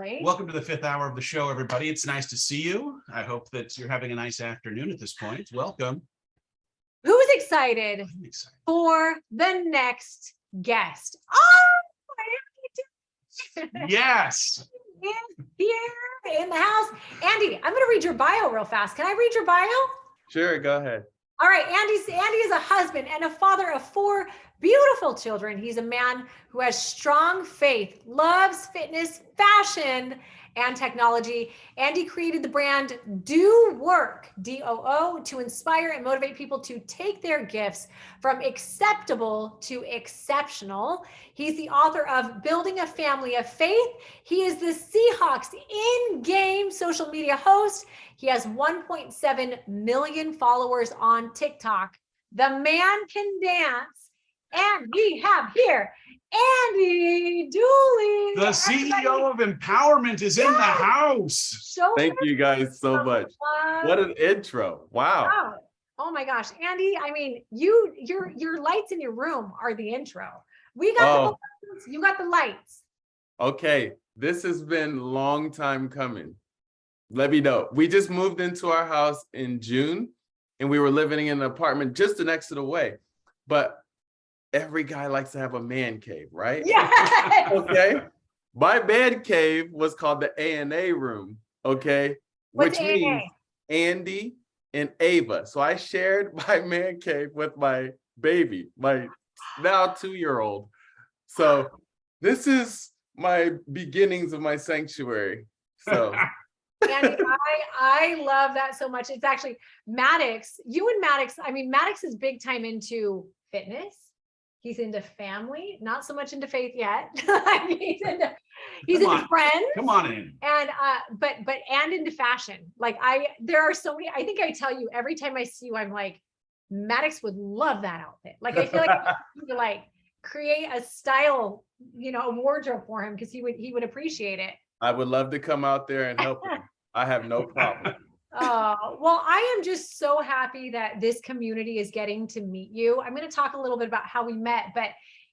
Dooley. Welcome to the 5th hour of the show, everybody. It's nice to see you. I hope that you're having a nice afternoon at this point. Welcome. Who's excited, I'm excited for the next guest? Oh, Yes. Here in the house. Andy, I'm going to read your bio real fast. Can I read your bio? Sure, go ahead. All right, Andy is a husband and a father of 4 beautiful children. He's a man who has strong faith, loves fitness, fashion, and technology. Andy created the brand Do Work, D-O-O, to inspire and motivate people to take their gifts from acceptable to exceptional. He's the author of Building a Family of Faith. He is the Seahawks in-game social media host. He has 1.7 million followers on TikTok. The man can dance. And we have here Andy Dooley. The CEO of Empowerment is in the house. Thank you guys so much. What an intro. Wow. Oh my gosh, Andy, I mean, your lights in your room are the intro. We got the balloons, you got the lights. Okay, this has been a long time coming. Let me know. We just moved into our house in June and we were living in an apartment just the next to the way. But every guy likes to have a man cave, right? Yeah. Okay. My man cave was called the A&A room, okay? What's Which means Andy and Ava. So I shared my man cave with my baby, my now 2-year-old. So this is my beginnings of my sanctuary. So Andy, I love that so much. It's actually Maddox, you and Maddox, I mean, Maddox is big time into fitness. He's into family, not so much into faith yet. he's into friends. Come on in. And and into fashion. Like there are so many, I think I tell you every time I see you, I'm like, Maddox would love that outfit. Like I feel like you could like create a style, a wardrobe for him because he would appreciate it. I would love to come out there and help him. I have no problem. Oh, well, I am just so happy that this community is getting to meet you. I'm going to talk a little bit about how we met, but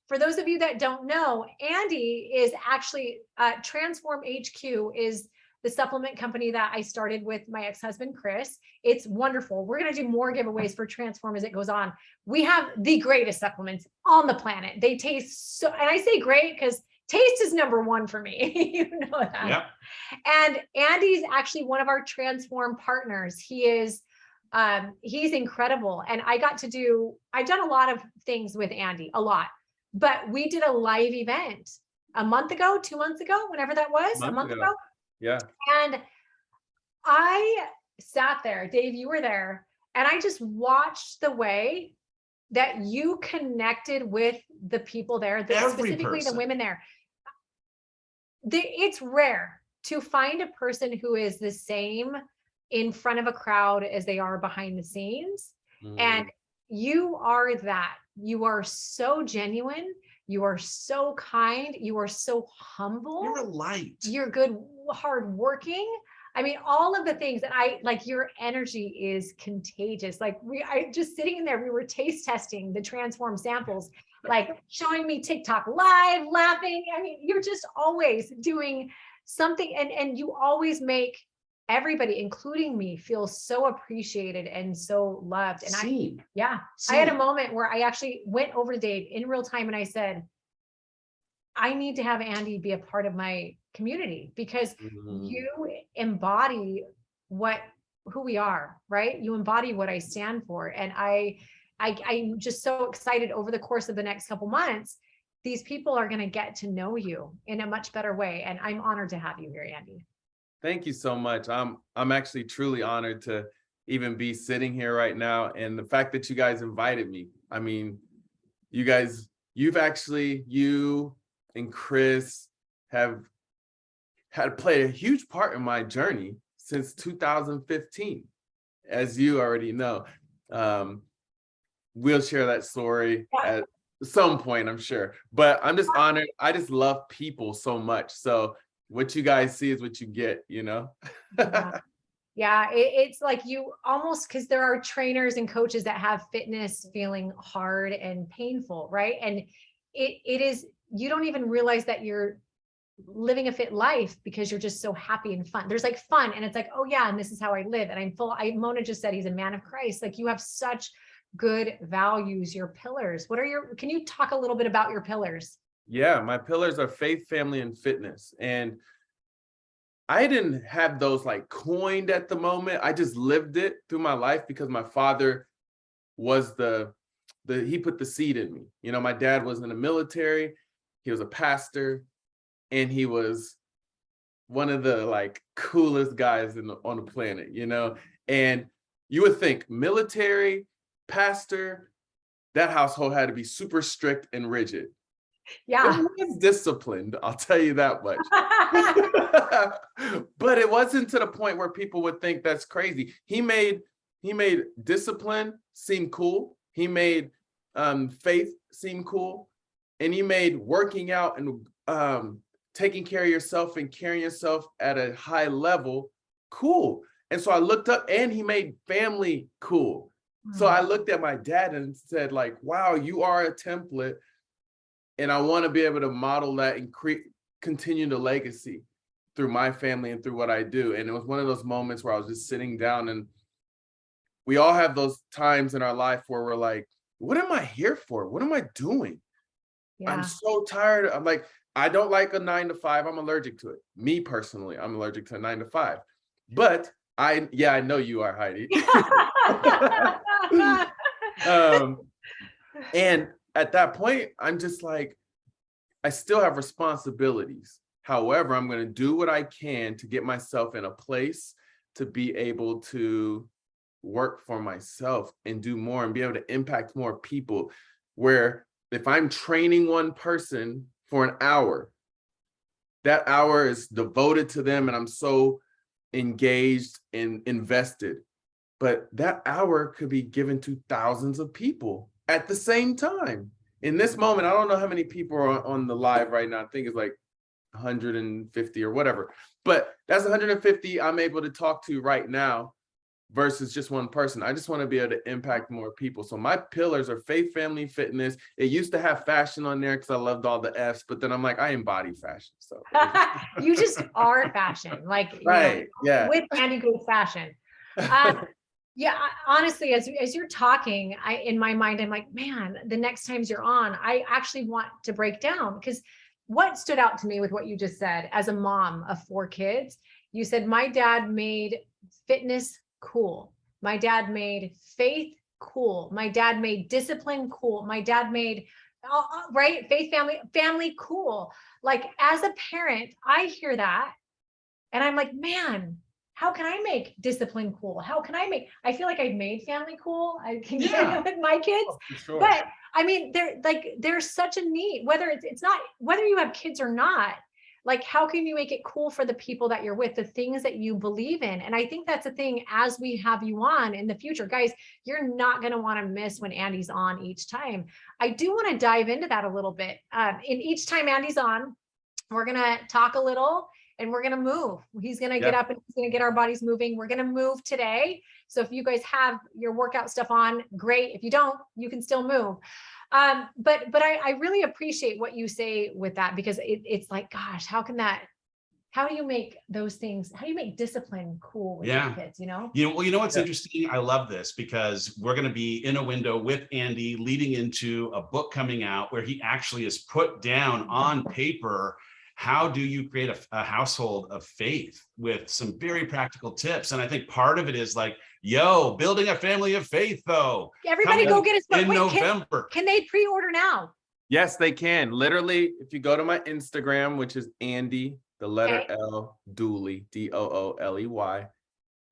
for those of you that don't know, Andy is actually Transform HQ is the supplement company that I started with my ex-husband, Chris. It's wonderful. We're going to do more giveaways for Transform as it goes on. We have the greatest supplements on the planet. They taste so, and I say great because taste is number 1 for me. You know that. Yep. And Andy's actually one of our Transform partners. He is, he's incredible. And I've done a lot of things with Andy, a lot, but we did a live event a month ago, 2 months ago, whenever that was, a month ago. Yeah. And I sat there, Dave, you were there, and I just watched the way that you connected with the people there, specifically the women there. It's rare to find a person who is the same in front of a crowd as they are behind the scenes. And you are that. You are so genuine. You are so kind. You are so humble. You're a light. You're good, hardworking. I mean, all of the things that your energy is contagious. Like I just sitting in there, we were taste testing the Transform samples, like showing me TikTok live, laughing. I mean, you're just always doing something and you always make everybody, including me, feel so appreciated and so loved. And I had a moment where I actually went over to Dave in real time and I said, I need to have Andy be a part of my community because you embody who we are, right? You embody what I stand for. And I'm just so excited over the course of the next couple months, these people are going to get to know you in a much better way. And I'm honored to have you here, Andy. Thank you so much. I'm actually truly honored to even be sitting here right now. And the fact that you guys invited me, I mean, you and Chris have played a huge part in my journey since 2015, as you already know. We'll share that story at some point, I'm sure, but I'm just honored. I just love people so much. So what you guys see is what you get, Yeah, it's like you almost, because there are trainers and coaches that have fitness feeling hard and painful, right? And it is, you don't even realize that you're living a fit life because you're just so happy and fun. There's like fun and it's like, oh yeah, and this is how I live. And Mona just said he's a man of Christ. Like you have such good values, your pillars. Can you talk a little bit about your pillars? Yeah, my pillars are faith, family, and fitness. And I didn't have those like coined at the moment. I just lived it through my life because my father was he put the seed in me. You know, my dad was in the military, he was a pastor, and he was one of the like coolest guys on the planet, you know? And you would think military, pastor, that household had to be super strict and rigid. Yeah. It was disciplined, I'll tell you that much. But it wasn't to the point where people would think that's crazy. He made discipline seem cool. He made faith seem cool. And he made working out and taking care of yourself and carrying yourself at a high level cool. And so I looked up, and he made family cool. So I looked at my dad and said, like, wow, you are a template. And I want to be able to model that and continue the legacy through my family and through what I do. And it was one of those moments where I was just sitting down, and we all have those times in our life where we're like, what am I here for? What am I doing? Yeah. I'm so tired. I'm like, I don't like a 9 to 5. I'm allergic to it. Me personally, I'm allergic to a 9 to 5. But I know you are, Heidi. And at that point, I'm just like, I still have responsibilities. However, I'm going to do what I can to get myself in a place to be able to work for myself and do more and be able to impact more people. Where if I'm training one person for an hour, that hour is devoted to them and I'm so engaged and invested. But that hour could be given to thousands of people at the same time. In this moment, I don't know how many people are on the live right now. I think it's like 150 or whatever. But that's 150 I'm able to talk to right now versus just one person. I just want to be able to impact more people. So my pillars are faith, family, fitness. It used to have fashion on there because I loved all the F's, but then I'm like, I embody fashion. So you just are fashion, like right, yeah, with Andy Gold fashion. Yeah, honestly, as you're talking, in my mind, I'm like, man, the next times you're on, I actually want to break down, because what stood out to me with what you just said, as a mom of 4 kids, you said, my dad made fitness cool. My dad made faith cool. My dad made discipline cool. My dad made, right, faith, family cool. Like, as a parent, I hear that and I'm like, man, how can I make discipline cool? I feel like I've made family cool. I can get it with my kids, sure. But I mean, there's such a need, whether it's not, whether you have kids or not, like, how can you make it cool for the people that you're with, the things that you believe in? And I think that's a thing as we have you on in the future, guys, you're not going to want to miss when Andy's on each time. I do want to dive into that a little bit. In each time Andy's on, we're going to talk a little. And we're going to move. He's going to get up and he's going to get our bodies moving. We're going to move today. So if you guys have your workout stuff on, great. If you don't, you can still move. But I really appreciate what you say with that, because it's like, gosh, how do you make those things? How do you make discipline cool with your kids, you know? You know what's interesting? I love this because we're going to be in a window with Andy leading into a book coming out where he actually has put down on paper, how do you create a household of faith with some very practical tips? And I think part of it is like, building a family of faith, though. Everybody go get his book. In November. Can they pre-order now? Yes, they can. Literally, if you go to my Instagram, which is Andy, the letter L, Dooley, Dooley.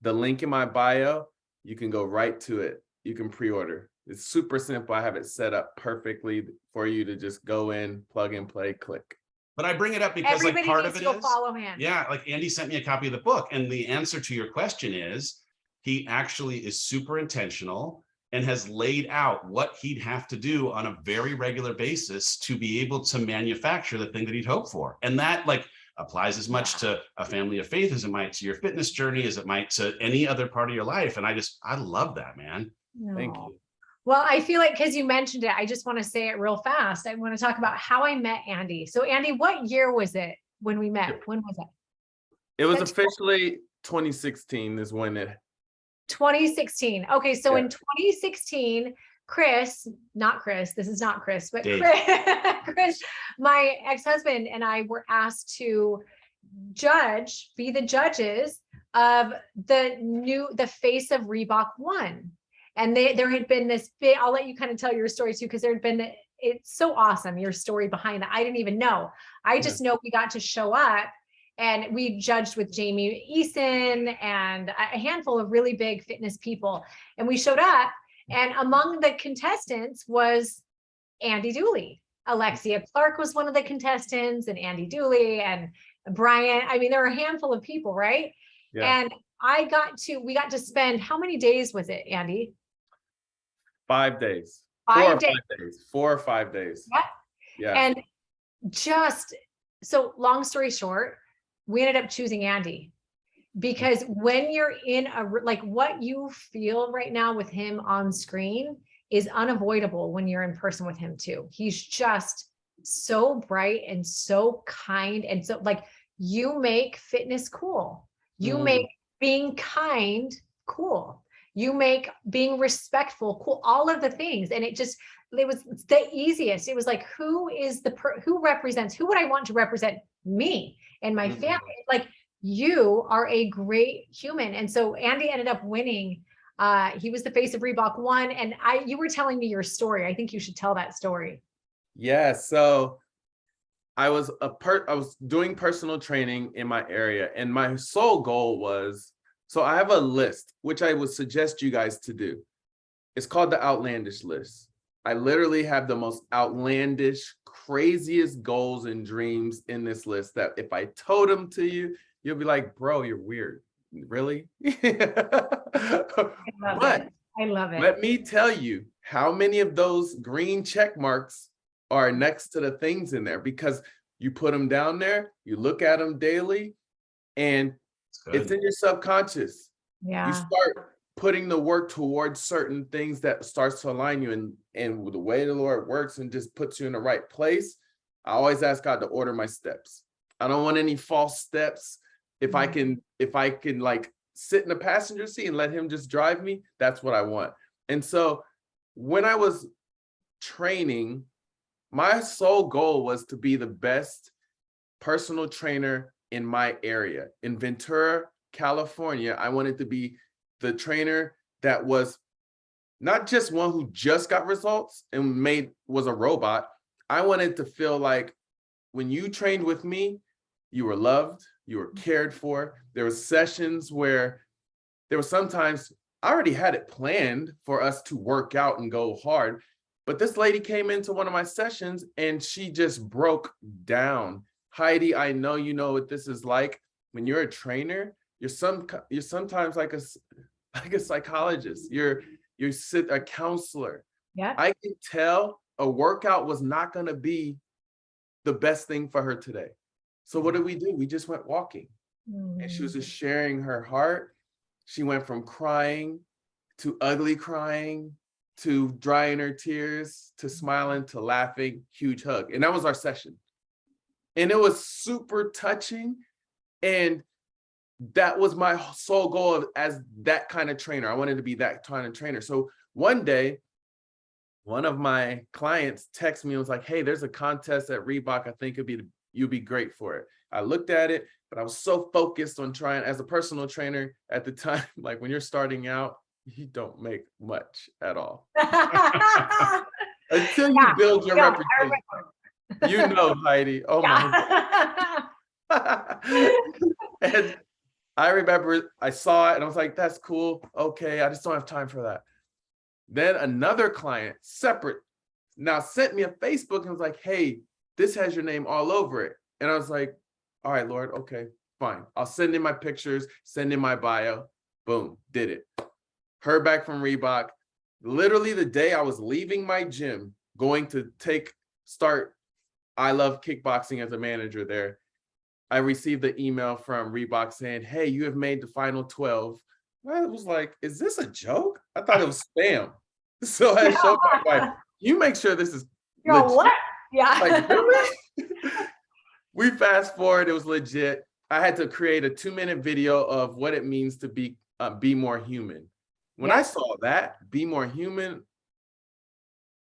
The link in my bio, you can go right to it. You can pre-order. It's super simple. I have it set up perfectly for you to just go in, plug and play, click. But I bring it up because like part of it is, follow him. Yeah, like Andy sent me a copy of the book. And the answer to your question is, he actually is super intentional and has laid out what he'd have to do on a very regular basis to be able to manufacture the thing that he'd hoped for. And that like applies as much to a family of faith as it might to your fitness journey, as it might to any other part of your life. And I love that, man. Thank you. Well, I feel like, because you mentioned it, I just want to say it real fast. I want to talk about how I met Andy. So Andy, what year was it when we met. When was that? It was officially 2016 is when it. 2016. Okay, so Yeah. in 2016, not Chris, this is not Chris, but Dave. Chris, my ex-husband and I were asked to be the judges of the face of Reebok 1. And there had been this big, I'll let you kind of tell your story too, because there had been, it's so awesome, your story behind that. I didn't even know. I just know we got to show up and we judged with Jamie Eason and a handful of really big fitness people. And we showed up, and among the contestants was Andy Dooley. Alexia Clark was one of the contestants, and Andy Dooley and Brian. I mean, there were a handful of people, right? Yeah. And we got to spend, how many days was it, Andy? 5 days. 5 days. 5 days. 4 or 5 days. Yeah. Yeah. And so long story short, we ended up choosing Andy because when you're in like what you feel right now with him on screen is unavoidable when you're in person with him too. He's just so bright and so kind. And so like you make fitness cool. You make being kind cool. You make being respectful cool, all of the things. And it was the easiest. It was like, who would I want to represent me and my family? Like, you are a great human. And so Andy ended up winning. He was the face of Reebok 1. And you were telling me your story. I think you should tell that story. Yeah. So I was doing personal training in my area, and my sole goal was, so I have a list, which I would suggest you guys to do. It's called the outlandish list. I literally have the most outlandish, craziest goals and dreams in this list that if I told them to you, you'll be like, bro, you're weird. Really? I love it. Let me tell you how many of those green check marks are next to the things in there, because you put them down there, you look at them daily, and it's in your subconscious. Yeah. You start putting the work towards certain things that starts to align you, and the way the Lord works and just puts you in the right place. I always ask God to order my steps. I don't want any false steps. If I can like sit in the passenger seat and let him just drive me, that's what I want. And so when I was training, my sole goal was to be the best personal trainer in my area. In Ventura, California, I wanted to be the trainer that was not just one who just got results and was a robot. I wanted to feel like when you trained with me, you were loved, you were cared for. There were sessions where there were sometimes I already had it planned for us to work out and go hard, but this lady came into one of my sessions and she just broke down. Heidi, I know you know what this is like. When you're a trainer, you're sometimes like a psychologist. You're a counselor. Yeah. I can tell a workout was not going to be the best thing for her today. So what did we do? We just went walking. And she was just sharing her heart. She went from crying to ugly crying to drying her tears to smiling to laughing. Huge hug. And that was our session. And it was super touching. And that was my sole goal as that kind of trainer. I wanted to be that kind of trainer. So one day, one of my clients texted me and was like, hey, there's a contest at Reebok. I think you'd be great for it. I looked at it, but I was so focused on trying as a personal trainer at the time, like when you're starting out, you don't make much at all. Until you build your reputation. You know, Heidi. Oh my God. And I remember I saw it and I was like, that's cool. Okay, I just don't have time for that. Then another client, separate, now sent me a Facebook and was like, hey, this has your name all over it. And I was like, all right, Lord, okay, fine. I'll send in my pictures, send in my bio. Boom, did it. Heard back from Reebok. Literally the day I was leaving my gym, going to start I Love Kickboxing as a manager there, I received the email from Reebok saying, hey, you have made the final 12. I was like, is this a joke? I thought it was spam. So I showed my wife, you make sure this is legit. What? Yeah. Like, really? we fast forward, it was legit. I had to create a 2-minute video of what it means to be more human. When I saw that, be more human.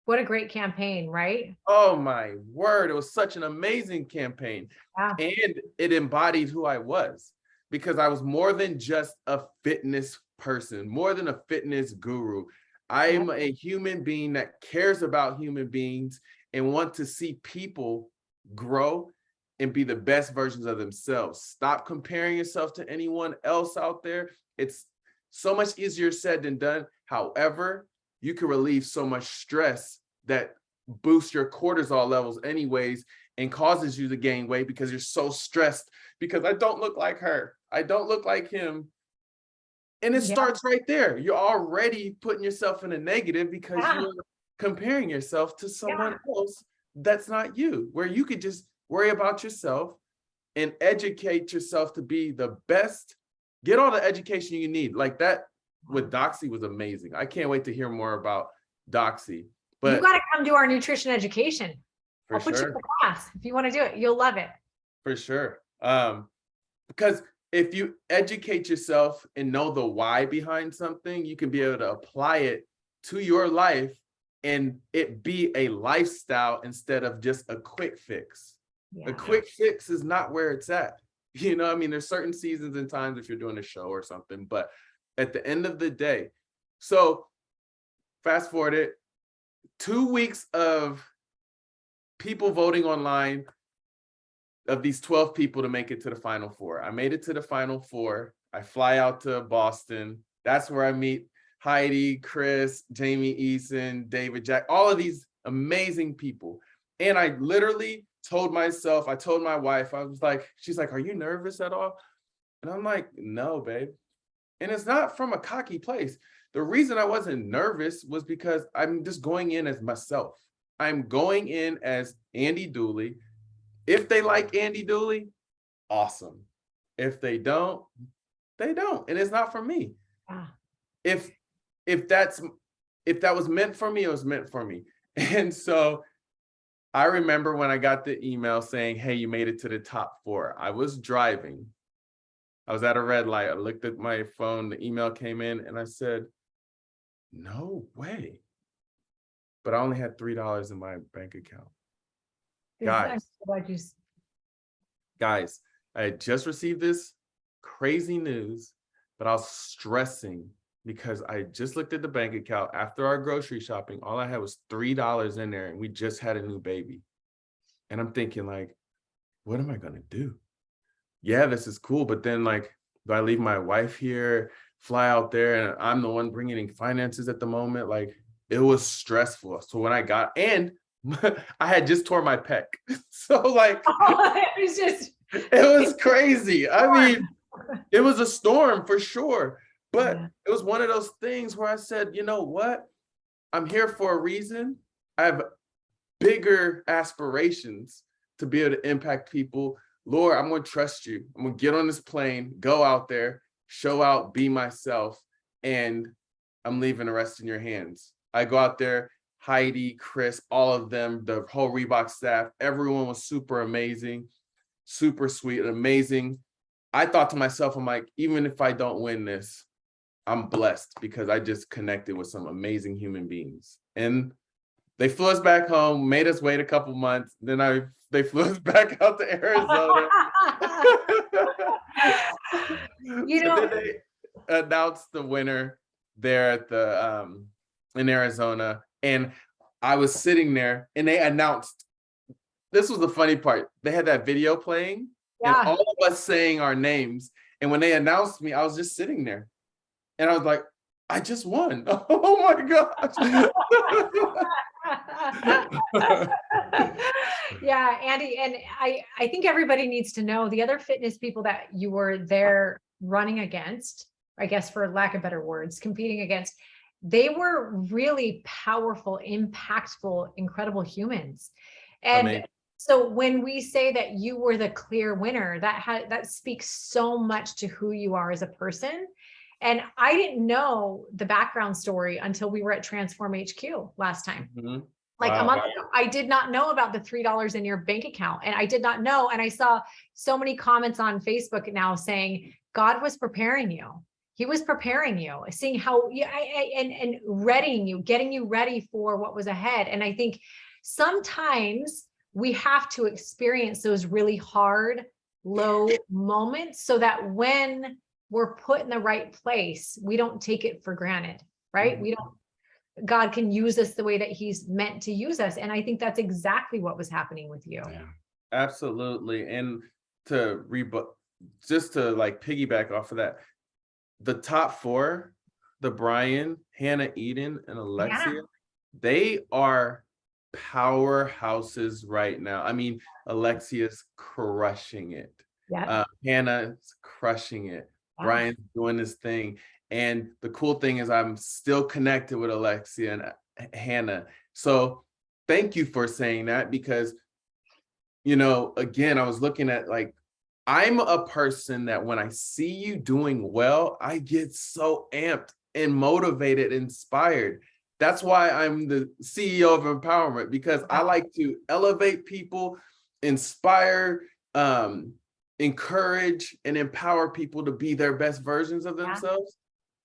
What a great campaign, right? Oh my word, it was such an amazing campaign. Yeah. And it embodied who I was, because I was more than just a fitness person, more than a fitness guru. I am a human being that cares about human beings and want to see people grow and be the best versions of themselves. Stop comparing yourself to anyone else out there. It's so much easier said than done. However, you can relieve so much stress that boosts your cortisol levels anyways and causes you to gain weight because you're so stressed because I don't look like her. I don't look like him. And it starts right there. You're already putting yourself in a negative because you're comparing yourself to someone else that's not you, where you could just worry about yourself and educate yourself to be the best. Get all the education you need. Like that with Doxy was amazing. I can't wait to hear more about Doxy. But you got to come do our nutrition education. I'll put you in the class if you want to do it. You'll love it. For sure. Because if you educate yourself and know the why behind something, you can be able to apply it to your life and it be a lifestyle instead of just a quick fix. A quick fix is not where it's at. You know, I mean, there's certain seasons and times if you're doing a show or something, but at the end of the day, so fast forward it, 2 weeks of people voting online of these 12 people to make it to the Final Four. I made it to the Final Four. I fly out to Boston. That's where I meet Heidi, Chris, Jamie Eason, David Jack, all of these amazing people. And I literally told myself, I told my wife, I was like, she's like, are you nervous at all? And I'm like, no, babe. And it's not from a cocky place. The reason I wasn't nervous was because I'm just going in as myself. I'm going in as Andy Dooley. If they like Andy Dooley, awesome. If they don't, they don't. And it's not for me. If that was meant for me, it was meant for me. And so I remember when I got the email saying, hey, you made it to the top 4. I was driving. I was at a red light. I looked at my phone, the email came in and I said, no way. But I only had $3 in my bank account. Guys, I had just received this crazy news, but I was stressing because I just looked at the bank account after our grocery shopping. All I had was $3 in there and we just had a new baby. And I'm thinking like, what am I going to do? Yeah, this is cool. But then like, do I leave my wife here, fly out there and I'm the one bringing in finances at the moment? Like it was stressful. So when I got, and I had just tore my pec. So like, it was crazy. I mean, it was a storm for sure. But it was one of those things where I said, you know what? I'm here for a reason. I have bigger aspirations to be able to impact people. Lord, I'm going to trust you. I'm going to get on this plane, go out there, show out, be myself, and I'm leaving the rest in your hands. I go out there, Heidi, Chris, all of them, the whole Reebok staff, everyone was super amazing, super sweet, amazing. I thought to myself, I'm like, even if I don't win this, I'm blessed because I just connected with some amazing human beings. And they flew us back home, made us wait a couple months. Then they flew us back out to Arizona. You know, then they announced the winner there at the in Arizona. And I was sitting there and they announced, this was the funny part. They had that video playing and all of us saying our names. And when they announced me, I was just sitting there. And I was like, I just won. Oh my gosh. Yeah, Andy, and I think everybody needs to know the other fitness people that you were there running against, I guess for lack of better words, competing against, they were really powerful, impactful, incredible humans. And so when we say that you were the clear winner, that speaks so much to who you are as a person. And I didn't know the background story until we were at Transform HQ last time. like a month ago. I did not know about the $3 in your bank account. And I did not know. And I saw so many comments on Facebook now saying God was preparing you. He was preparing you, seeing how and readying you, getting you ready for what was ahead. And I think sometimes we have to experience those really hard, low moments so that when we're put in the right place, we don't take it for granted, right? We don't, God can use us the way that he's meant to use us. And I think that's exactly what was happening with you. Yeah. Absolutely. And just to like piggyback off of that, the top four, the Brian, Hannah, Eden, and Alexia, they are powerhouses right now. I mean, Alexia's crushing it. Yeah. Hannah's crushing it. Yeah. Brian's doing his thing. And the cool thing is I'm still connected with Alexia and Hannah. So thank you for saying that, because, you know, again, I was looking at like, I'm a person that when I see you doing well, I get so amped and motivated, inspired. That's why I'm the CEO of Empowerment, because I like to elevate people, inspire, encourage, and empower people to be their best versions of themselves.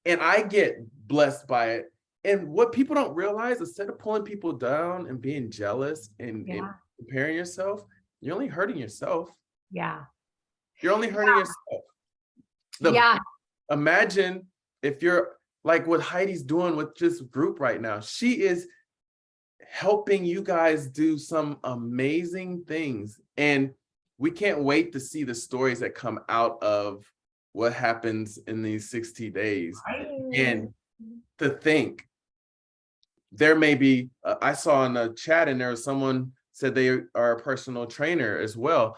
And I get blessed by it. And what people don't realize, instead of pulling people down and being jealous and comparing yourself, you're only hurting yourself. Yeah. You're only hurting yourself. Imagine if you're like what Heidi's doing with this group right now. She is helping you guys do some amazing things. And we can't wait to see the stories that come out of what happens in these 60 days. And to think, there may be, I saw in a chat and there was someone said they are a personal trainer as well.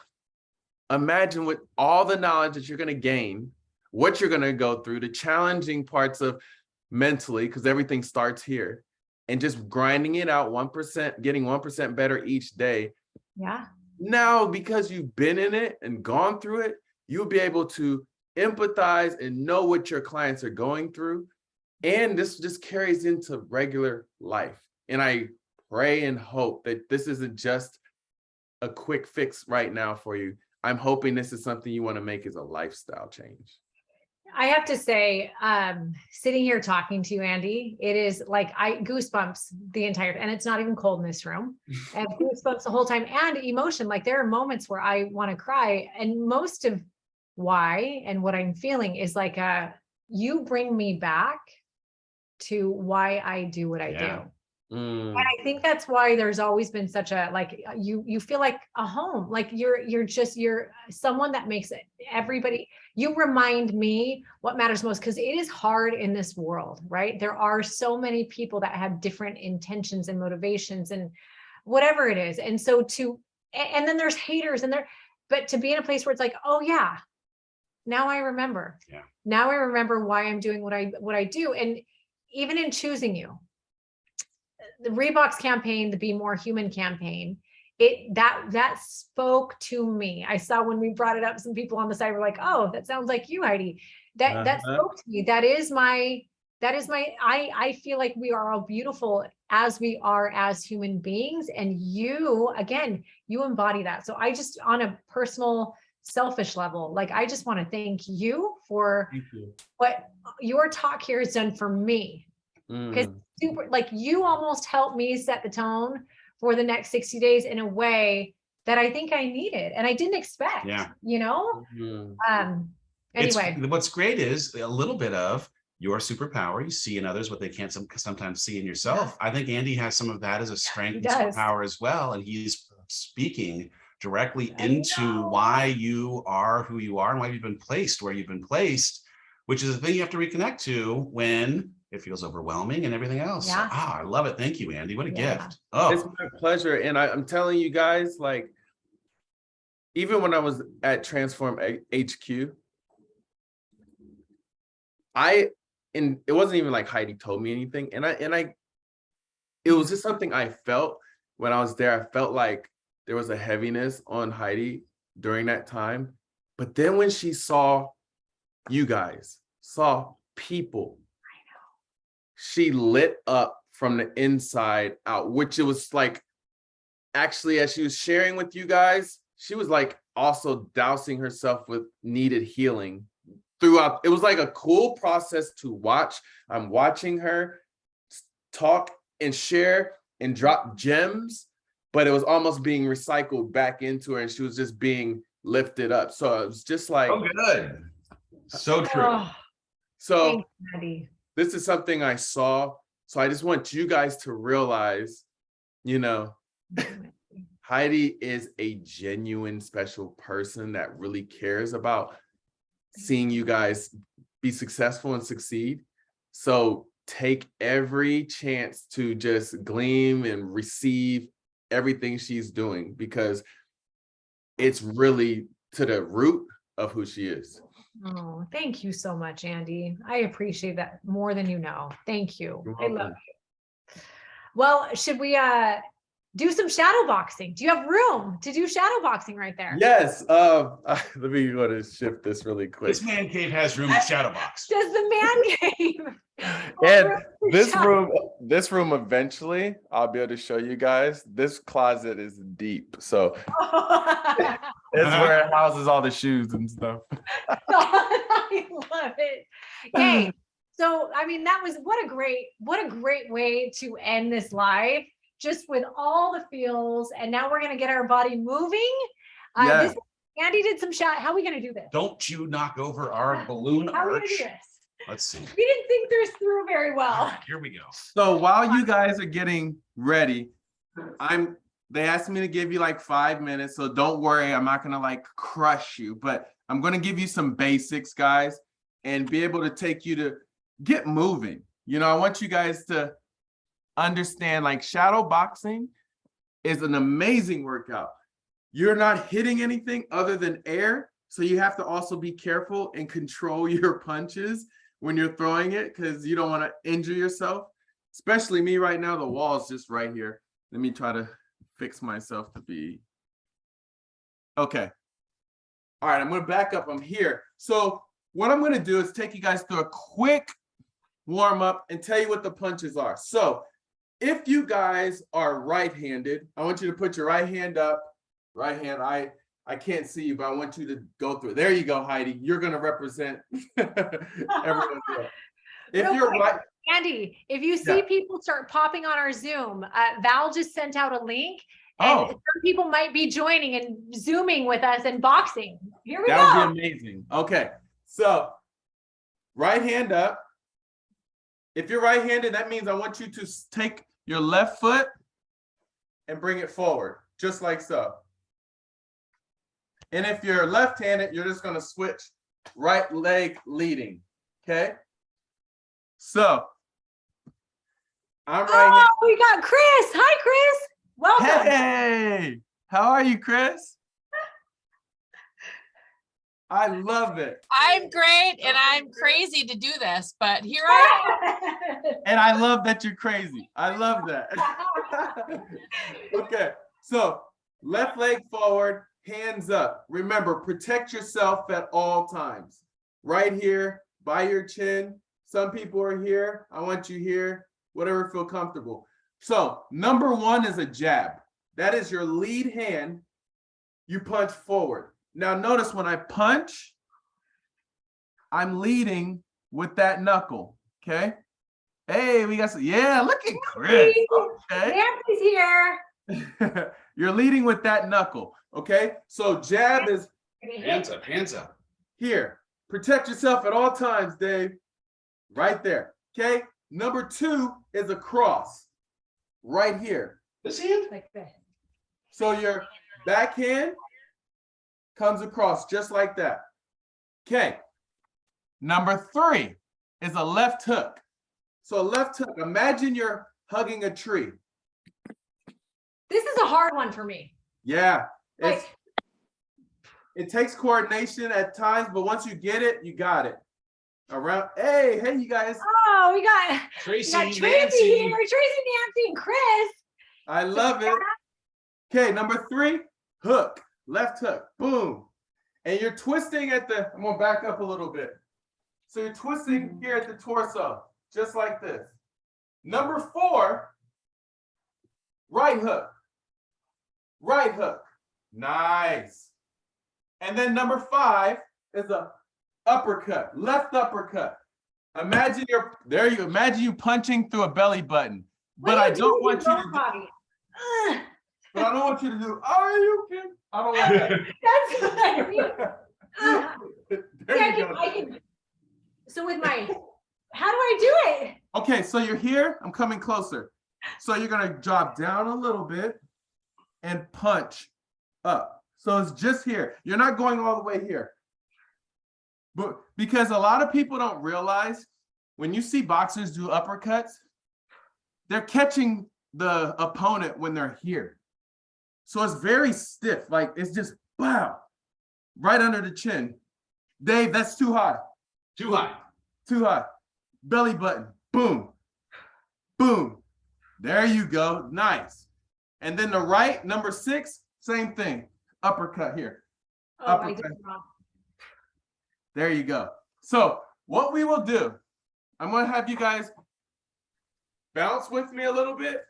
Imagine with all the knowledge that you're going to gain, what you're going to go through, the challenging parts of mentally, because everything starts here, and just grinding it out 1%, getting 1% better each day. Yeah. Now, because you've been in it and gone through it, you'll be able to empathize and know what your clients are going through. And this just carries into regular life. And I pray and hope that this isn't just a quick fix right now for you. I'm hoping this is something you want to make as a lifestyle change. I have to say, sitting here talking to you, Andy, it is like goosebumps the entire, and it's not even cold in this room. I have goosebumps the whole time, and emotion. Like there are moments where I want to cry, and most of why and what I'm feeling is like, you bring me back to why I do what I do. And I think that's why there's always been such a, like, you feel like a home, like you're someone that makes it, everybody, you remind me what matters most, because it is hard in this world, right? There are so many people that have different intentions and motivations and whatever it is. And so and then there's haters but to be in a place where it's like, oh yeah, now I remember. Yeah. Now I remember why I'm doing what I do. And even in choosing you, the Reebok's campaign, the Be More Human campaign, that spoke to me. I saw when we brought it up, some people on the side were like, oh, that sounds like you, Heidi. That spoke to me. I feel like we are all beautiful as we are as human beings. And you, again, you embody that. So I just, on a personal, selfish level, like, I just want to thank you for what your talk here has done for me. Because you almost helped me set the tone for the next 60 days in a way that I think I needed and I didn't expect. Anyway, what's great is a little bit of your superpower. You see in others what they can't sometimes see in yourself. I think Andy has some of that as a strength and superpower as well, and he's speaking directly into why you are who you are and why you've been placed where you've been placed, which is a thing you have to reconnect to when it feels overwhelming and everything else. Yeah. I love it. Thank you, Andy. What a gift. Oh, it's my pleasure. And I'm telling you guys, like, even when I was at Transform HQ, it wasn't even like Heidi told me anything. And it was just something I felt when I was there. I felt like there was a heaviness on Heidi during that time. But then when she saw you guys, saw people, she lit up from the inside out, which it was like, actually, as she was sharing with you guys, she was like also dousing herself with needed healing throughout. It was like a cool process to watch. I'm watching her talk and share and drop gems, but it was almost being recycled back into her, and she was just being lifted up. So it was just like, Oh, good. So true. Oh, so thanks, Heidi. this is something I saw. So I just want you guys to realize, you know, Heidi is a genuine special person that really cares about seeing you guys be successful and succeed. So take every chance to just glean and receive everything she's doing, because it's really to the root of who she is. Oh, thank you so much, Andy. I appreciate that more than you know. Thank you. You're I love welcome. you. Well, should we do some shadow boxing? Do you have room to do shadow boxing right there? Yes. Let me go to shift this really quick. This man cave has room to shadow box. Does the man cave? And this room eventually I'll be able to show you guys. This closet is deep, so it's where it houses all the shoes and stuff. I love it. Hey, so I mean, that was what a great way to end this live, just with all the feels. And now we're gonna get our body moving. Yeah. Andy did some shot. How are we gonna do this? Don't you knock over our balloon How are we gonna do arch. this? Let's see. We didn't think this through very All well. right, here we go. So while you guys are getting ready, they asked me to give you like 5 minutes, so don't worry, I'm not gonna like crush you, but I'm gonna give you some basics, guys, and be able to take you to get moving. You know, I want you guys to understand, like, shadow boxing is an amazing workout. You're not hitting anything other than air, so you have to also be careful and control your punches when you're throwing it, because you don't want to injure yourself. Especially me right now, the wall is just right here. Let me try to fix myself to be okay. All right, I'm going to back up. I'm here. So what I'm going to do is take you guys through a quick warm up and tell you what the punches are. So if you guys are right-handed, I want you to put your right hand up. Right hand, I can't see you, but I want you to go through. There you go, Heidi. You're going to represent everyone else. If Real you're quick, right, Andy, if you see people start popping on our Zoom, Val just sent out a link, and some people might be joining and Zooming with us and boxing. Here we go. that would be amazing. Okay, so right hand up. If you're right-handed, that means I want you to take your left foot and bring it forward, just like so. And if you're left-handed, you're just going to switch right leg leading. Okay. So I'm right. Oh, we got Chris. Hi, Chris. Welcome. Hey, how are you, Chris? I love it. I'm great, and I'm crazy to do this, but here I am. And I love that you're crazy. I love that. Okay, so left leg forward, hands up. Remember, protect yourself at all times. Right here, by your chin. Some people are here. I want you here, whatever feel comfortable. So number one is a jab. That is your lead hand. You punch forward. Now notice when I punch, I'm leading with that knuckle, okay? Hey, we got some, yeah, look at Chris, okay? Nancy's here. You're leading with that knuckle, okay? So jab is Hands up, hands up. here. Protect yourself at all times, Dave. Right there, okay? Number two is a cross, right here. This hand? Like this. So your backhand comes across just like that. Okay. Number three is a left hook. So a left hook, imagine you're hugging a tree. This is a hard one for me. Yeah. Like, It takes coordination at times, but once you get it, you got it. Around, hey, you guys. oh, we got Tracy, Tracy Nancy. here. Tracy, Nancy, and Chris. I love it. Okay, number three, hook, left hook, boom. And you're twisting at the, I'm gonna back up a little bit. So you're twisting here at the torso, just like this. Number 4, right hook. Right hook. Nice. And then number 5 is a uppercut, left uppercut. Imagine you punching through a belly button. But I don't want you to do, but I don't want you to do, are you kidding? I don't want that. That's what I mean. There you go. So with my, how do I do it? Okay, so you're here, I'm coming closer. So you're gonna drop down a little bit and punch up. So it's just here. You're not going all the way here. But because a lot of people don't realize when you see boxers do uppercuts, they're catching the opponent when they're here. So it's very stiff, like it's just bow, right under the chin. Dave, that's too high. Too high. Too high. Belly button, boom, boom. There you go, nice. And then the right, number 6, same thing, uppercut here. Oh, Uppercut. I did it wrong. There you go. So what we will do, I'm gonna have you guys bounce with me a little bit.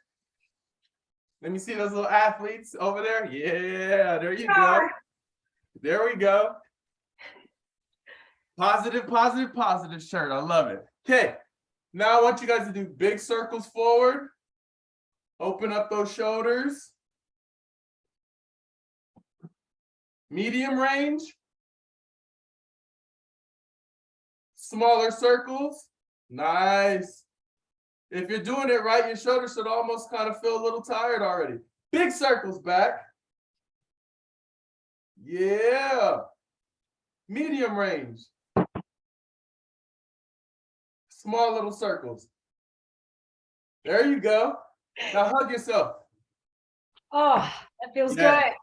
Let me see those little athletes over there. Yeah, there you go. There we go. Positive, positive, positive shirt. I love it. Okay, now I want you guys to do big circles forward. Open up those shoulders. Medium range. Smaller circles. Nice. If you're doing it right, your shoulders should almost kind of feel a little tired already. Big circles back. Yeah. Medium range. Small little circles. There you go. Now hug yourself. Oh, that feels Yeah. good.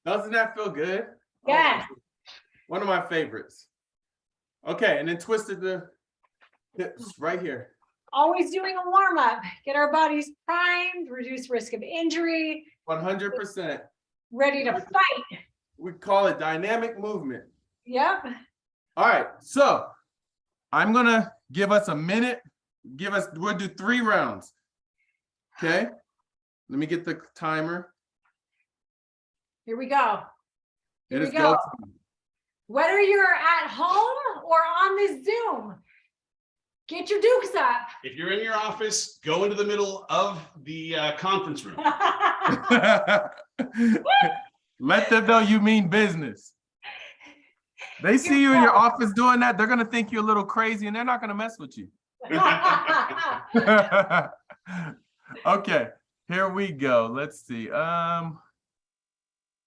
Doesn't that feel good? Yes. Oh, one of my favorites. Okay, and then twisted the hips right here. Always doing a warm up. Get our bodies primed, reduce risk of injury, 100%. ready to fight. We call it dynamic movement. Yep. All right, so I'm gonna give us a minute. We'll do 3 rounds. Okay, let me get the timer. Here we go. It Here is we go. go time. Whether you're at home or on this Zoom, get your dukes up. If you're in your office, go into the middle of the conference room. Let them know you mean business. They see you in your office doing that, they're gonna think you're a little crazy and they're not gonna mess with you. Okay, here we go. Let's see.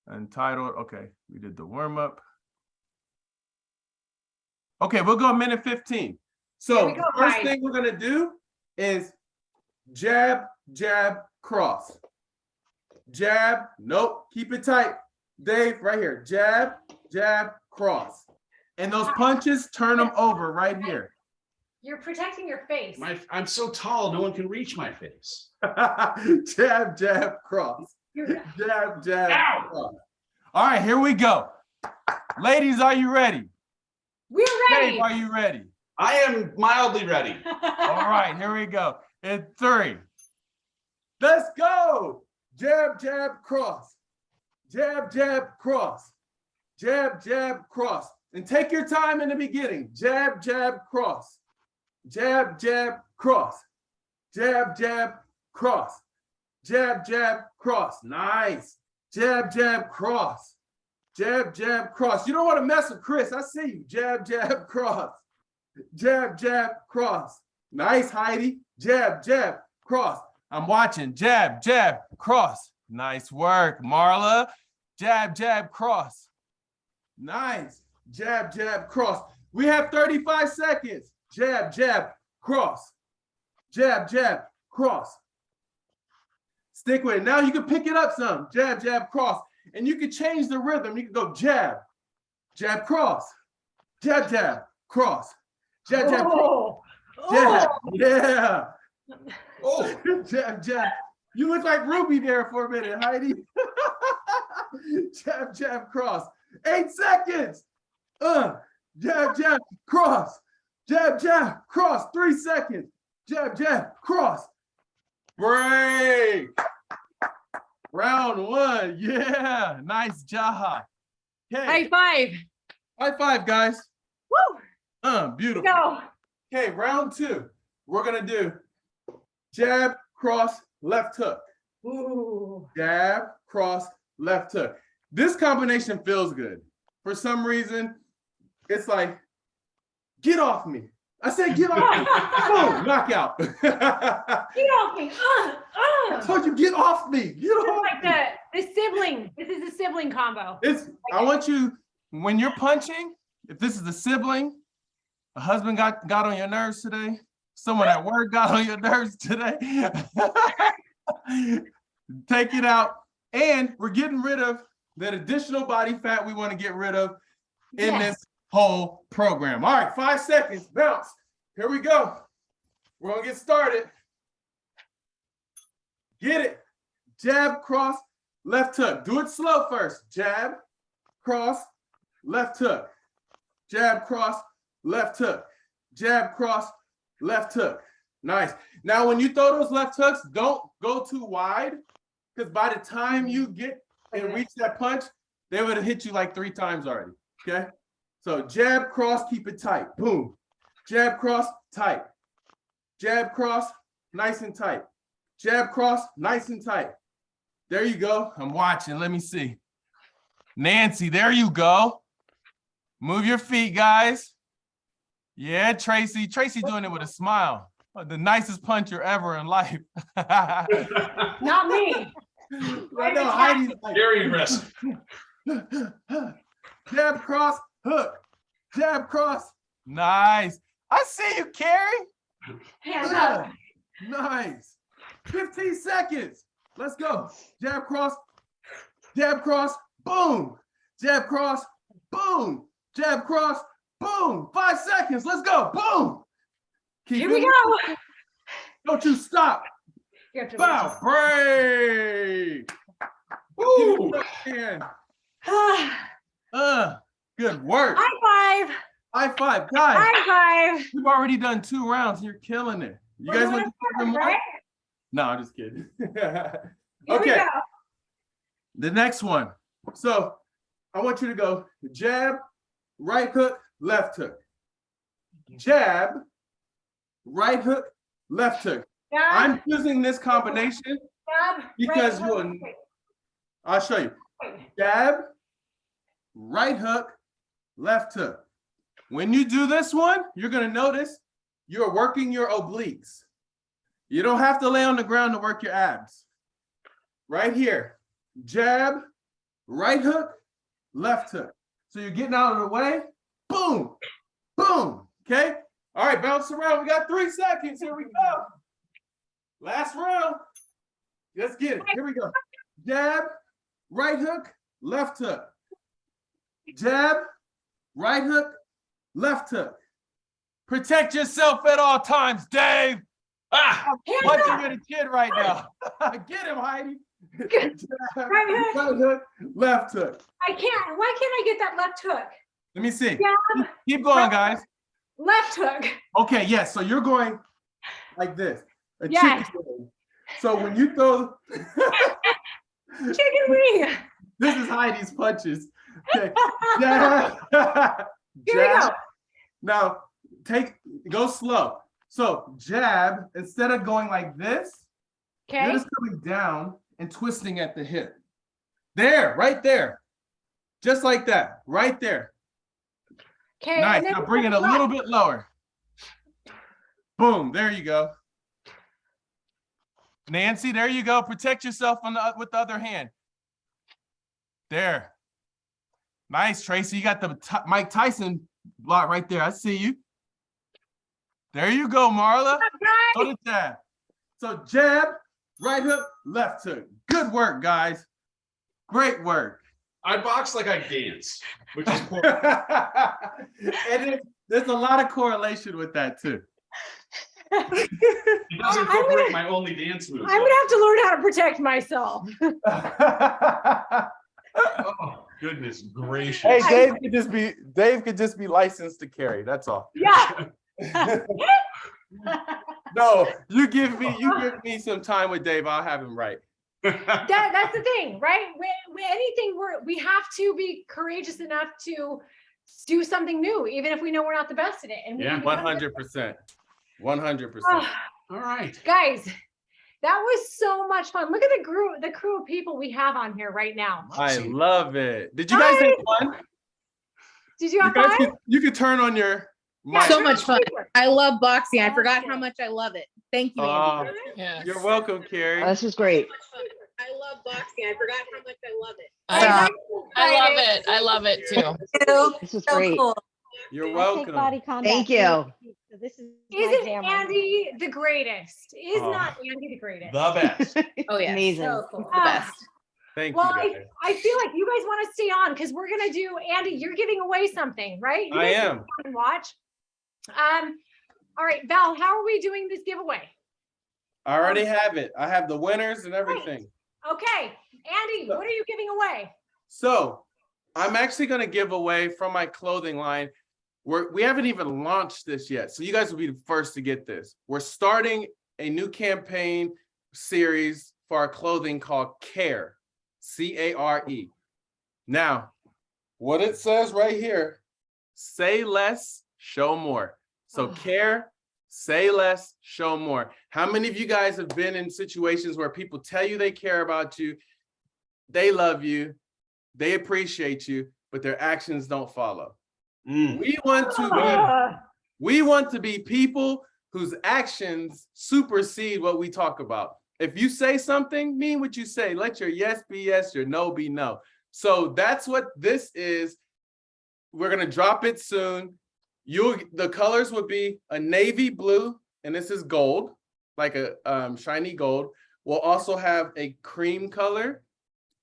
Untitled. Okay, we did the warm-up. Okay, we'll go a minute 15. So the first thing we're gonna do is jab, jab, cross. Jab, nope, keep it tight. Dave, right here. Jab, jab, cross. And those punches, turn them over right here. You're protecting your face. I'm so tall, no one can reach my face. Jab, jab, cross. Jab, jab, cross. All right, here we go. Ladies, are you ready? We're ready. Dave, are you ready? I am mildly ready. All right, here we go. In 3. Let's go. Jab, jab, cross. Jab, jab, cross. Jab, jab, cross. And take your time in the beginning. Jab, jab, cross. Jab, jab, cross. Jab, jab, cross. Jab, jab, cross. Nice. Jab, jab, cross. Jab, jab, cross. You don't want to mess with Chris. I see you. Jab, jab, cross. Jab, jab, cross. Nice, Heidi. Jab, jab, cross. I'm watching. Jab, jab, cross. Nice work, Marla. Jab, jab, cross. Nice. Jab, jab, cross. We have 35 seconds. Jab, jab, cross. Jab, jab, cross. Stick with it. Now you can pick it up some. Jab, jab, cross. And you can change the rhythm. You can go jab, jab, cross. Jab, jab, cross. Jab, jab, cross. Jab, yeah. Oh, jab, jab. You look like Ruby there for a minute, Heidi. Jab, jab, cross. 8 seconds. Jab, jab, cross. Jab, jab, cross. 3 seconds. Jab, jab, cross. break. Round one. Yeah, nice job. Okay, High five. high five, guys. Woo. Beautiful. Go. Okay, round two. We're gonna do jab, cross, left hook. Ooh. Jab, cross, left hook. This combination feels good. For some reason, it's like, get off me. I said, get off me. Boom, knockout. Get off me. I told you, get off me. Get This is off like me. the sibling. This is a sibling combo. I want you, when you're punching, if this is a sibling, a husband got on your nerves today, someone at work got on your nerves today, take it out. And we're getting rid of that additional body fat we want to get rid of in Yes. this whole program. All right, 5 seconds, bounce. Here we go. We're gonna get started. Get it. Jab, cross, left hook. Do it slow first. Jab, cross, left hook. Jab, cross, left hook. Jab, cross, left hook. Nice. Now, when you throw those left hooks, don't go too wide, because by the time you get and reach that punch, they would have hit you like 3 times already. Okay. So jab, cross, keep it tight. Boom. Jab, cross, tight. Jab, cross, nice and tight. Jab, cross, nice and tight. There you go. I'm watching. Let me see. Nancy, there you go. Move your feet, guys. Yeah, Tracy. Tracy doing it with a smile. The nicest puncher ever in life. Not me. I know, Heidi's like, Very aggressive. jab, cross, hook. Jab, cross. Nice. I see you, Carrie. Hands up. Nice. 15 seconds. Let's go. Jab, cross, boom. Jab, cross, boom. Jab, cross, boom. 5 seconds. Let's go. Boom. Keep Here we it. go. Don't you stop. You have to Bow, break. Woo. Good work. High five. High five, guys. High five. You've already done 2 rounds. You're killing it. You guys want to do something more? Right? No, I'm just kidding. Here we Okay, go. the next one. So I want you to go jab, right hook, left hook. Jab, right hook, left hook. Jab, I'm choosing this combination jab, because right, you'll, I'll show you. Jab, right hook, left hook. When you do this one, you're gonna notice you're working your obliques. You don't have to lay on the ground to work your abs. Right here, jab, right hook, left hook. So you're getting out of the way, boom, boom, okay? All right, bounce around, we got 3 seconds, here we go. Last round, let's get it, here we go. Jab, right hook, left hook. Jab, right hook, left hook. Protect yourself at all times, Dave. Ah, Punching at a kid right now. Get him, Heidi. Jab, right hook, left hook. I can't. Why can't I get that left hook? Let me see. Jab, Keep going, guys. left hook. Okay, yes. So you're going like this. A Yes. chicken wing. So when you throw, Chicken wing. this is Heidi's punches. Okay. Jab. Here we go. Now go slow. So jab, instead of going like this, you're Okay. just coming down and twisting at the hip. There, right there. Just like that, right there. Okay. Nice. and then Now bring it a left. little bit lower. Boom, there you go. Nancy, there you go. Protect yourself with the other hand. There. Nice, Tracy. You got the Mike Tyson block right there. I see you. There you go, Marla. Go to jab. So jab, right hook, left hook. Good work, guys. Great work. I box like I dance, which is poor. And there's a lot of correlation with that too. It doesn't incorporate my only dance move. I'm gonna have to learn how to protect myself. Oh, goodness gracious. Hey, Dave could just be licensed to carry. That's all. Yeah. No, you give me some time with Dave. I'll have him right. That's the thing, right? Anything we have to be courageous enough to do something new, even if we know we're not the best at it. And we Yeah, can become 100%. 100%. Oh, All right. guys, that was so much fun. Look at the crew of people we have on here right now. I love it. Did you guys have fun? Did you have fun? You could turn on your mic. So much fun. I love boxing. I forgot how much I love it. Thank you, Andy. Yes. You're welcome, Carrie. This is great. I love boxing. I forgot how much I love it. I love it. I love it too. This is So great. cool. You're I take welcome. body combat Thank too. you. So this is my Isn't jam right now. Andy the greatest? Is Oh. not Andy the greatest? The best. Oh yeah. Amazing. So cool. The Ah. best. Thank Well, you, guys. I feel like you guys want to stay on because we're gonna do, Andy, you're giving away something, right? You I guys am. can come and watch. All right, Val, how are we doing this giveaway? I already have it. I have the winners and everything. Okay, Andy, what are you giving away? So I'm actually going to give away from my clothing line. We haven't even launched this yet. So you guys will be the first to get this. We're starting a new campaign series for our clothing called CARE, C-A-R-E. Now, what it says right here, say less, show more. So Oh. CARE, say less, show more. How many of you guys have been in situations where people tell you they care about you, they love you, they appreciate you, but their actions don't follow? Mm. We want to be people whose actions supersede what we talk about. If you say something, mean what you say. Let your yes be yes, your no be no. So that's what this is. We're gonna drop it soon. The colors would be a navy blue, and this is gold, like a shiny gold. We'll also have a cream color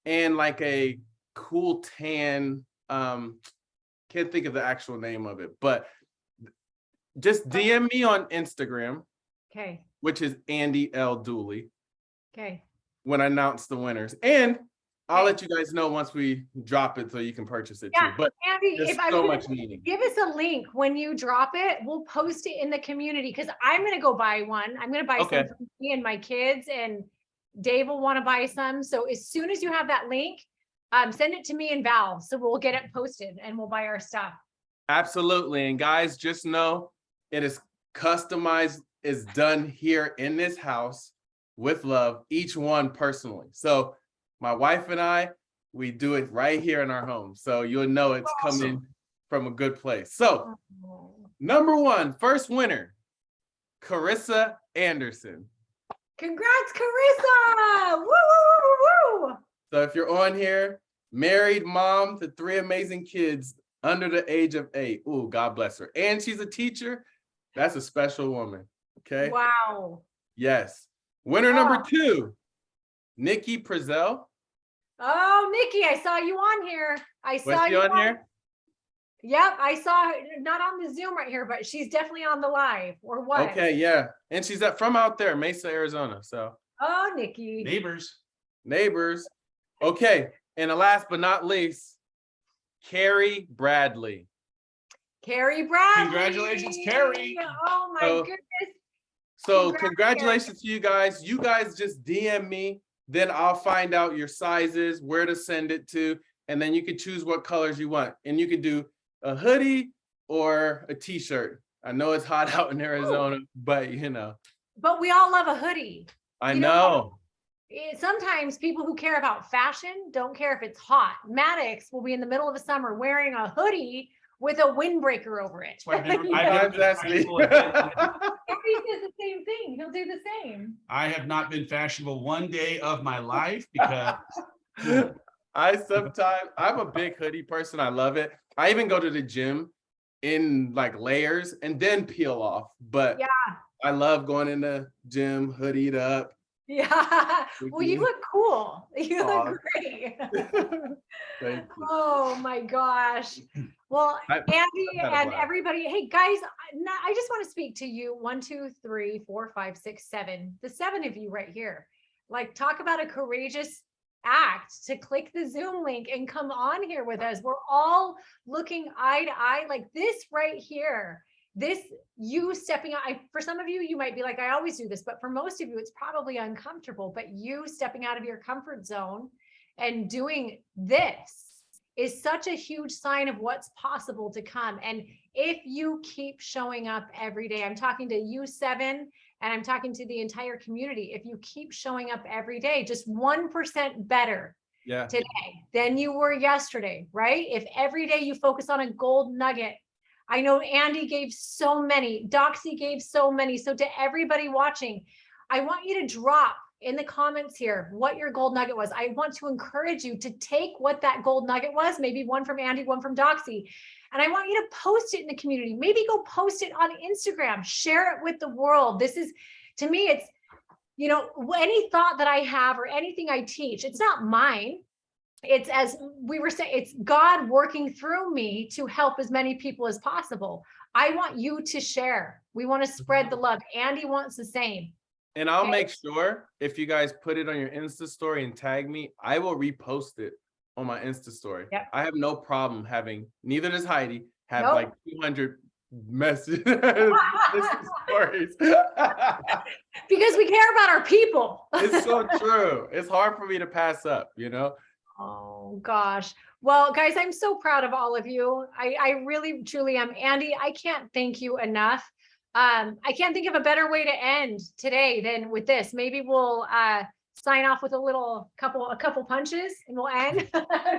and like a cool tan. Can't think of the actual name of it, but just DM me on Instagram, Okay, which is Andy L. Dooley, okay. when I announce the winners. And I'll Okay. let you guys know once we drop it so you can purchase it Yeah, too. But Andy, there's if I so was much gonna meaning. give us a link when you drop it, we'll post it in the community because I'm gonna go buy one. I'm gonna buy Okay. some for me and my kids, and Dave will want to buy some. So as soon as you have that link, send it to me and Val, so we'll get it posted and we'll buy our stuff. Absolutely. And guys, just know it is customized, is done here in this house with love, each one personally. So my wife and I, we do it right here in our home. So you'll know it's coming from a good place. So number one, first winner, Carissa Anderson. Congrats, Carissa! Woo, woo, woo, woo, woo. So if you're on here, married mom to 3 amazing kids under the age of 8. Ooh, God bless her. And she's a teacher. That's a special woman. Okay. Wow. Yes. Winner number Oh. 2, Nikki Prezell. Oh, Nikki, I saw you on here. I saw Was she you on here? Yep, I saw her, not on the Zoom right here, but she's definitely on the live or what? Okay, yeah. And she's from out there, Mesa, Arizona. So Oh, Nikki. Neighbors. neighbors. Okay. And the last but not least, Carrie Bradley. Carrie Bradley. Congratulations, Carrie. Oh my So- goodness. So Congrats, congratulations to you guys. You guys just DM me, then I'll find out your sizes, where to send it to, and then you can choose what colors you want. And you can do a hoodie or a t-shirt. I know it's hot out in Arizona, but you know, But we all love a hoodie. I You know. Sometimes people who care about fashion don't care if it's hot. Maddox will be in the middle of the summer wearing a hoodie with a windbreaker over it. That's why I've never- You I've know? never- That's me. Andy says the same thing. He'll do the same. I have not been fashionable one day of my life because I'm a big hoodie person. I love it. I even go to the gym in like layers and then peel off. But Yeah. I love going in the gym hoodied up. Yeah. Well, you look cool. You Aw. look great. Thank you. Oh my gosh. Well, Andy had a and blast. everybody, hey guys, I just want to speak to you. 1, 2, 3, 4, 5, 6, 7. The 7 of you right here. Like, talk about a courageous act to click the Zoom link and come on here with us. We're all looking eye to eye like this right here you stepping out, for some of you, you might be like, I always do this, but for most of you, it's probably uncomfortable, but you stepping out of your comfort zone and doing this is such a huge sign of what's possible to come. And if you keep showing up every day, I'm talking to you 7, and I'm talking to the entire community. If you keep showing up every day, just 1% better today than you were yesterday, right? If every day you focus on a gold nugget, I know Andy gave so many, Doxy gave so many. So to everybody watching, I want you to drop in the comments here what your gold nugget was. I want to encourage you to take what that gold nugget was, maybe one from Andy, one from Doxy, and I want you to post it in the community. Maybe go post it on Instagram, share it with the world. This is, to me, it's, you know, any thought that I have or anything I teach, it's not mine. It's, as we were saying, it's God working through me to help as many people as possible. I want you to share. We want to spread the love. Andy wants the same. And I'll make sure if you guys put it on your Insta story and tag me, I will repost it on my Insta story. Yep. I have no problem having, neither does Heidi, have like 200 messages stories. Because we care about our people. It's so true. It's hard for me to pass up, you know? Oh gosh. Well, guys, I'm so proud of all of you. I really, truly am. Andy, I can't thank you enough. I can't think of a better way to end today than with this. Maybe we'll sign off with a couple punches and we'll end.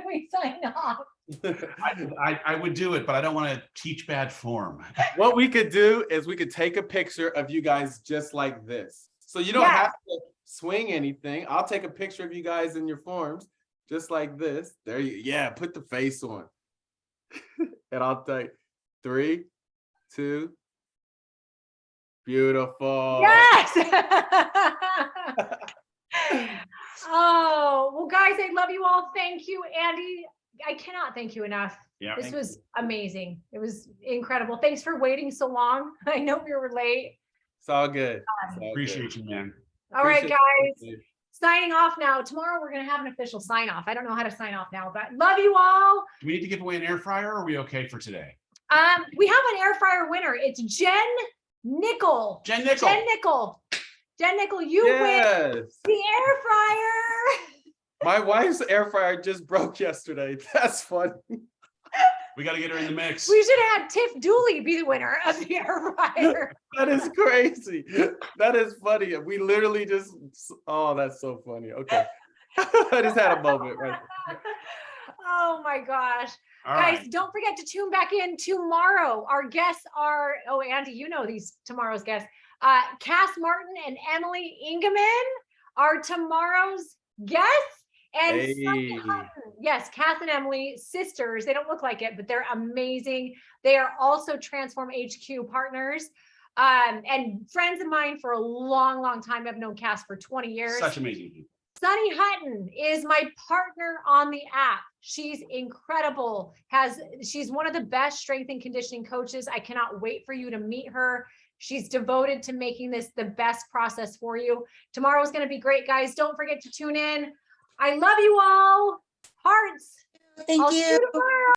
We sign off. I would do it, but I don't want to teach bad form. What we could do is we could take a picture of you guys just like this. So you don't have to swing anything. I'll take a picture of you guys in your forms just like this. There you, put the face on. And I'll take 3, 2. Beautiful. Yes. Oh, well, guys, I love you all. Thank you, Andy. I cannot thank you enough. Yeah, this was amazing. It was incredible. Thanks for waiting so long. I know we were late. It's all good. Appreciate you, man. All right, guys. Signing off now. Tomorrow we're going to have an official sign off. I don't know how to sign off now, but love you all. Do we need to give away an air fryer, or are we okay for today? We have an air fryer winner. It's Jen Nickel. Jen Nickel, you win the air fryer. My wife's air fryer just broke yesterday. That's funny. We got to get her in the mix. We should have Tiff Dooley be the winner of the air fryer. That is crazy. That is funny. We literally just, oh, that's so funny. Okay. I just had a moment right there. Oh my gosh. All Guys, right. don't forget to tune back in tomorrow. Our guests are, oh, Andy, you know these tomorrow's guests. Cass Martin and Emily Ingeman are tomorrow's guests. And Hey. yes, Cass and Emily, sisters. They don't look like it, but they're amazing. They are also Transform HQ partners and friends of mine for a long, long time. I've known Cass for 20 years. Such amazing people. Sunny Hutton is my partner on the app. She's incredible. She's one of the best strength and conditioning coaches. I cannot wait for you to meet her. She's devoted to making this the best process for you. Tomorrow's going to be great, guys. Don't forget to tune in. I love you all. Hearts. Thank I'll see you tomorrow.